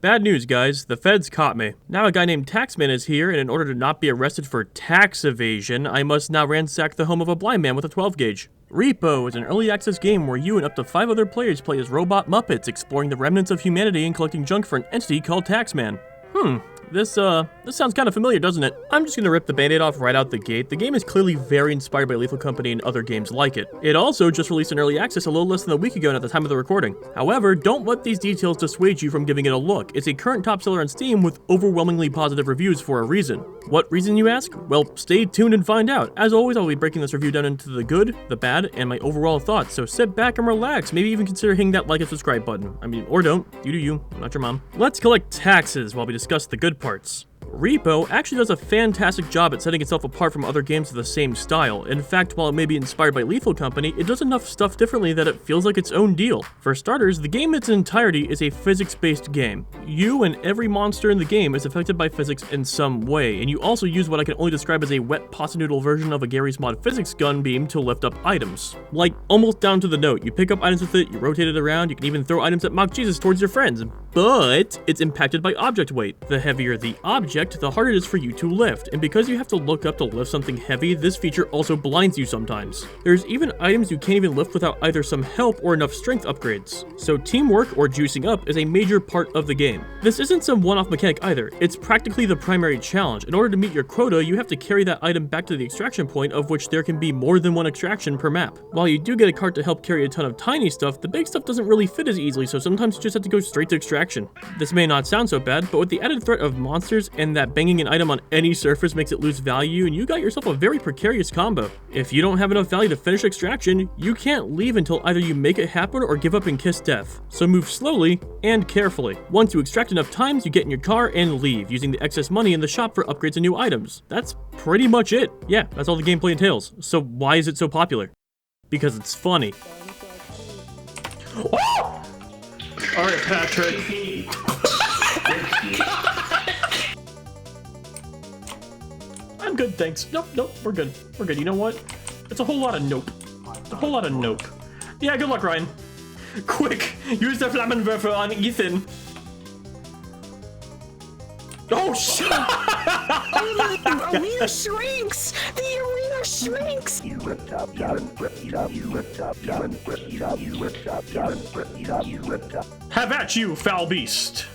Bad news, guys. The feds caught me. Now a guy named Taxman is here, and in order to not be arrested for tax evasion, I must now ransack the home of a blind man with a 12 gauge. Repo is an early access game where you and up to 5 other players play as robot Muppets, exploring the remnants of humanity and collecting junk for an entity called Taxman. This sounds kind of familiar, doesn't it? I'm just gonna rip the band-aid off right out the gate. The game is clearly very inspired by Lethal Company and other games like it. It also just released in early access a little less than a week ago at the time of the recording. However, don't let these details dissuade you from giving it a look. It's a current top seller on Steam with overwhelmingly positive reviews for a reason. What reason, you ask? Well, stay tuned and find out. As always, I'll be breaking this review down into the good, the bad, and my overall thoughts, so sit back and relax. Maybe even consider hitting that like and subscribe button. I mean, or don't. You do you. I'm not your mom. Let's collect taxes while we discuss the good parts. Repo actually does a fantastic job at setting itself apart from other games of the same style. In fact, while it may be inspired by Lethal Company, it does enough stuff differently that it feels like its own deal. For starters, the game in its entirety is a physics-based game. You and every monster in the game is affected by physics in some way, and you also use what I can only describe as a wet pasta noodle version of a Garry's Mod physics gun beam to lift up items. Like, almost down to the note. You pick up items with it, you rotate it around, you can even throw items that mock Jesus towards your friends. But it's impacted by object weight. The heavier the object, the harder it is for you to lift, and because you have to look up to lift something heavy, this feature also blinds you sometimes. There's even items you can't even lift without either some help or enough strength upgrades. So teamwork, or juicing up, is a major part of the game. This isn't some one-off mechanic either, it's practically the primary challenge. In order to meet your quota, you have to carry that item back to the extraction point, of which there can be more than one extraction per map. While you do get a cart to help carry a ton of tiny stuff, the big stuff doesn't really fit as easily, so sometimes you just have to go straight to extraction. This may not sound so bad, but with the added threat of monsters and that banging an item on any surface makes it lose value, and you got yourself a very precarious combo. If you don't have enough value to finish extraction, you can't leave until either you make it happen or give up and kiss death. So move slowly and carefully. Once you extract enough times, you get in your car and leave, using the excess money in the shop for upgrades and new items. That's pretty much it. Yeah, that's all the gameplay entails. So why is it so popular? Because it's funny. Oh! Alright, Patrick. I'm good, thanks. Nope, we're good. We're good. You know what? It's a whole lot of nope. It's a whole lot of nope. Yeah, good luck, Ryan. Quick, use the Flammenwerfer on Ethan. Oh, shit! The arena shrinks! The arena shrinks! Have at you, foul beast!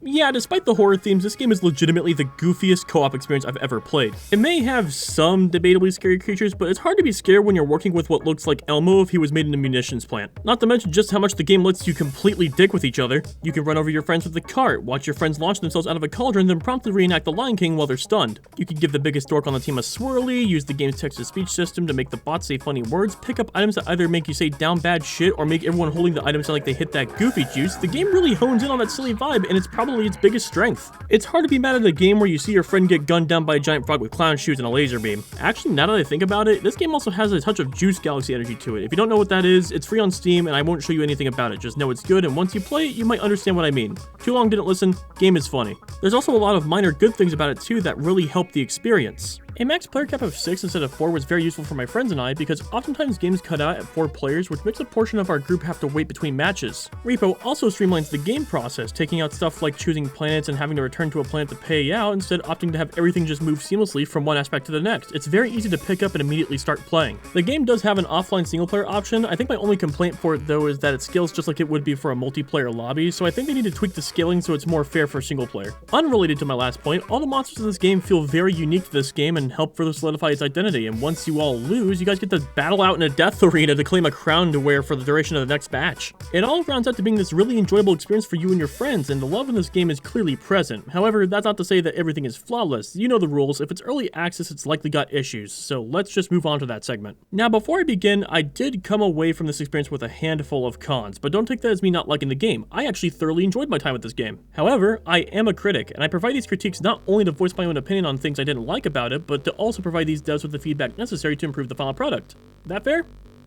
Yeah, despite the horror themes, this game is legitimately the goofiest co-op experience I've ever played. It may have some debatably scary creatures, but it's hard to be scared when you're working with what looks like Elmo if he was made in a munitions plant. Not to mention just how much the game lets you completely dick with each other. You can run over your friends with the cart, watch your friends launch themselves out of a cauldron, then promptly reenact the Lion King while they're stunned. You can give the biggest dork on the team a swirly, use the game's text-to-speech system to make the bots say funny words, pick up items that either make you say down bad shit or make everyone holding the item sound like they hit that goofy juice. The game really hones in on that silly vibe, and it's probably its biggest strength. It's hard to be mad at a game where you see your friend get gunned down by a giant frog with clown shoes and a laser beam. Actually, now that I think about it, this game also has a touch of Juice Galaxy energy to it. If you don't know what that is, it's free on Steam, and I won't show you anything about it. Just know it's good, and once you play it, you might understand what I mean. Too long didn't listen, game is funny. There's also a lot of minor good things about it too that really help the experience. A max player cap of 6 instead of 4 was very useful for my friends and I because oftentimes games cut out at 4 players, which makes a portion of our group have to wait between matches. Repo also streamlines the game process, taking out stuff like choosing planets and having to return to a planet to pay out, instead opting to have everything just move seamlessly from one aspect to the next. It's very easy to pick up and immediately start playing. The game does have an offline single player option. I think my only complaint for it though is that it scales just like it would be for a multiplayer lobby, so I think they need to tweak the scaling so it's more fair for single player. Unrelated to my last point, all the monsters in this game feel very unique to this game and help further solidify its identity, and once you all lose, you guys get to battle out in a death arena to claim a crown to wear for the duration of the next batch. It all rounds out to being this really enjoyable experience for you and your friends, and the love in this game is clearly present. However, that's not to say that everything is flawless. You know the rules. If it's early access, it's likely got issues, so let's just move on to that segment. Now, before I begin, I did come away from this experience with a handful of cons, but don't take that as me not liking the game. I actually thoroughly enjoyed my time with this game. However, I am a critic, and I provide these critiques not only to voice my own opinion on things I didn't like about it, but to also provide these devs with the feedback necessary to improve the final product. That fair?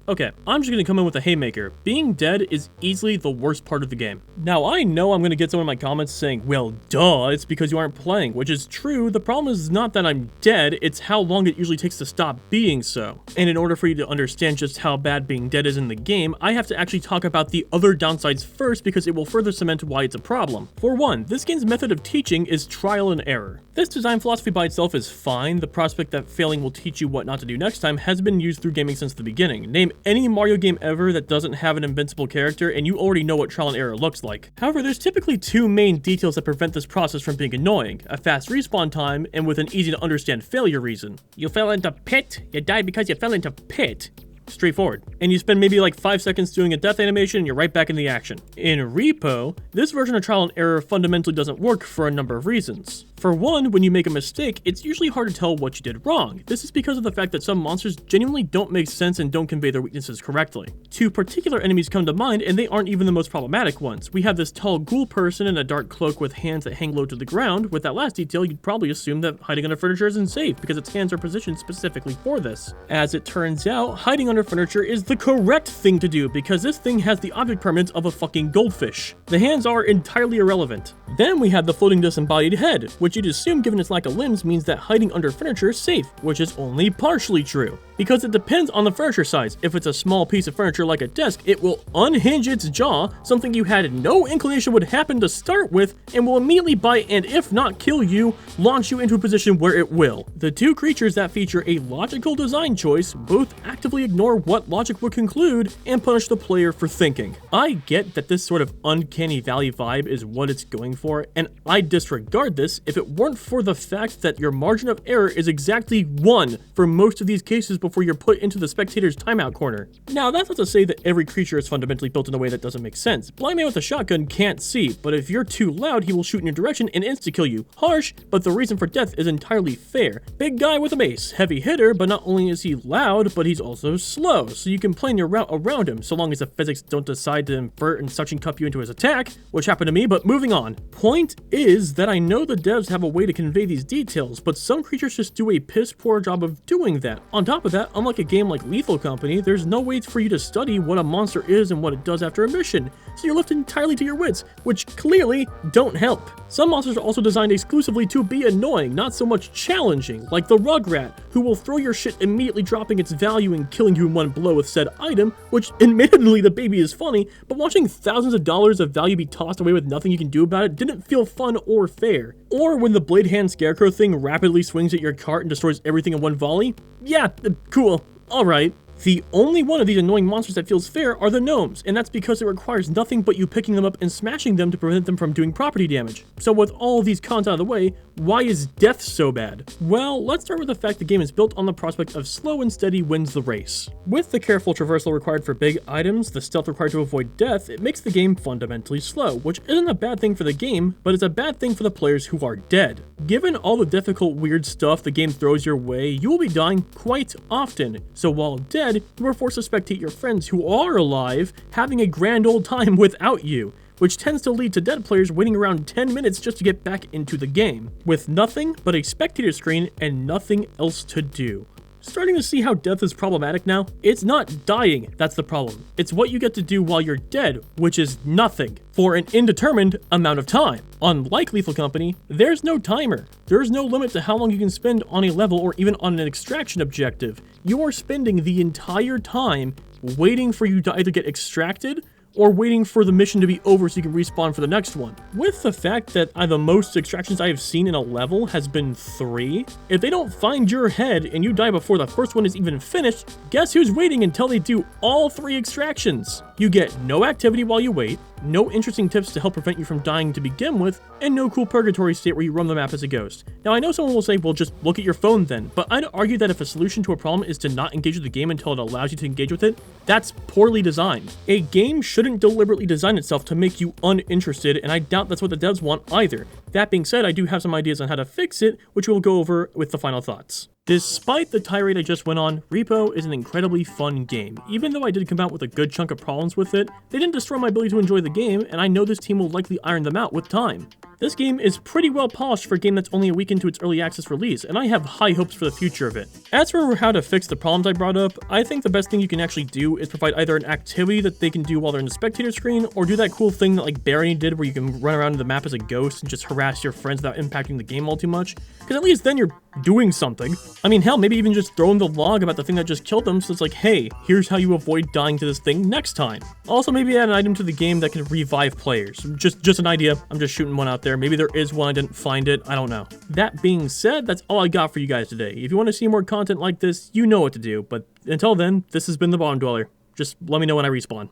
Okay, I'm just gonna come in with a haymaker. Being dead is easily the worst part of the game. Now, I know I'm gonna get some of my comments saying, well, duh, it's because you aren't playing, which is true. The problem is not that I'm dead, it's how long it usually takes to stop being so. And in order for you to understand just how bad being dead is in the game, I have to actually talk about the other downsides first because it will further cement why it's a problem. For one, this game's method of teaching is trial and error. This design philosophy by itself is fine. The prospect that failing will teach you what not to do next time has been used through gaming since the beginning. Name any Mario game ever that doesn't have an invincible character and you already know what trial and error looks like. However, there's typically two main details that prevent this process from being annoying: a fast respawn time and with an easy to understand failure reason. You fell into pit, you died because you fell into pit. Straightforward. And you spend maybe like 5 seconds doing a death animation and you're right back in the action. In Repo, this version of trial and error fundamentally doesn't work for a number of reasons. For one, when you make a mistake, it's usually hard to tell what you did wrong. This is because of the fact that some monsters genuinely don't make sense and don't convey their weaknesses correctly. Two particular enemies come to mind, and they aren't even the most problematic ones. We have this tall ghoul person in a dark cloak with hands that hang low to the ground. With that last detail, you'd probably assume that hiding under furniture isn't safe because its hands are positioned specifically for this. As it turns out, hiding under furniture is the correct thing to do because this thing has the object permanence of a fucking goldfish. The hands are entirely irrelevant. Then we have the floating disembodied head, which you'd assume given its lack of limbs means that hiding under furniture is safe, which is only partially true. Because it depends on the furniture size. If it's a small piece of furniture like a desk, it will unhinge its jaw, something you had no inclination would happen to start with, and will immediately bite and if not kill you, launch you into a position where it will. The two creatures that feature a logical design choice both actively ignore what logic would conclude and punish the player for thinking. I get that this sort of uncanny valley vibe is what it's going for, and I disregard this if it weren't for the fact that your margin of error is exactly 1 for most of these cases before you're put into the spectator's timeout corner. Now, that's not to say that every creature is fundamentally built in a way that doesn't make sense. Blind man with a shotgun can't see, but if you're too loud, he will shoot in your direction and insta-kill you. Harsh, but the reason for death is entirely fair. Big guy with a mace, heavy hitter, but not only is he loud, but he's also slow, so you can plan your route around him, so long as the physics don't decide to invert and suction cup you into his attack, which happened to me, but moving on. Point is that I know the devs have a way to convey these details, but some creatures just do a piss poor job of doing that. On top of that, unlike a game like Lethal Company, there's no way for you to study what a monster is and what it does after a mission, so you're left entirely to your wits, which clearly don't help. Some monsters are also designed exclusively to be annoying, not so much challenging, like the Rugrat, who will throw your shit immediately dropping its value and killing you in one blow with said item, which admittedly the baby is funny, but watching thousands of dollars of value be tossed away with nothing you can do about it didn't feel fun or fair. Or when the blade hand scarecrow thing rapidly swings at your cart and destroys everything in one volley. Yeah, cool, alright. The only one of these annoying monsters that feels fair are the gnomes, and that's because it requires nothing but you picking them up and smashing them to prevent them from doing property damage. So with all these cons out of the way, why is death so bad? Well, let's start with the fact the game is built on the prospect of slow and steady wins the race. With the careful traversal required for big items, the stealth required to avoid death, it makes the game fundamentally slow, which isn't a bad thing for the game, but it's a bad thing for the players who are dead. Given all the difficult, weird stuff the game throws your way, you will be dying quite often. So while dead, you are forced to spectate your friends who are alive having a grand old time without you, which tends to lead to dead players waiting around 10 minutes just to get back into the game, with nothing but a spectator screen and nothing else to do. Starting to see how death is problematic now? It's not dying that's the problem. It's what you get to do while you're dead, which is nothing, for an indeterminate amount of time. Unlike Lethal Company, there's no timer. There's no limit to how long you can spend on a level or even on an extraction objective. You are spending the entire time waiting for you to either get extracted or waiting for the mission to be over so you can respawn for the next one. With the fact that the most extractions I have seen in a level has been 3, if they don't find your head and you die before the first one is even finished, guess who's waiting until they do all 3 extractions? You get no activity while you wait, no interesting tips to help prevent you from dying to begin with, and no cool purgatory state where you roam the map as a ghost. Now I know someone will say, well, just look at your phone then, but I'd argue that if a solution to a problem is to not engage with the game until it allows you to engage with it, that's poorly designed. A game shouldn't deliberately design itself to make you uninterested, and I doubt that's what the devs want either. That being said, I do have some ideas on how to fix it, which we'll go over with the final thoughts. Despite the tirade I just went on, Repo is an incredibly fun game. Even though I did come out with a good chunk of problems with it, they didn't destroy my ability to enjoy the game, and I know this team will likely iron them out with time. This game is pretty well polished for a game that's only a week into its early access release, and I have high hopes for the future of it. As for how to fix the problems I brought up, I think the best thing you can actually do is provide either an activity that they can do while they're in the spectator screen, or do that cool thing that like Barry did where you can run around the map as a ghost and just harass your friends without impacting the game all too much, because at least then you're doing something. I mean, hell, maybe even just throwing the log about the thing that just killed them, so it's like, hey, here's how you avoid dying to this thing next time. Also, maybe add an item to the game that can revive players. Just an idea. I'm just shooting one out there. Maybe there is one, I didn't find it. I don't know. That being said, that's all I got for you guys today. If you want to see more content like this, you know what to do. But until then, this has been the Bottom Dweller. Just let me know when I respawn.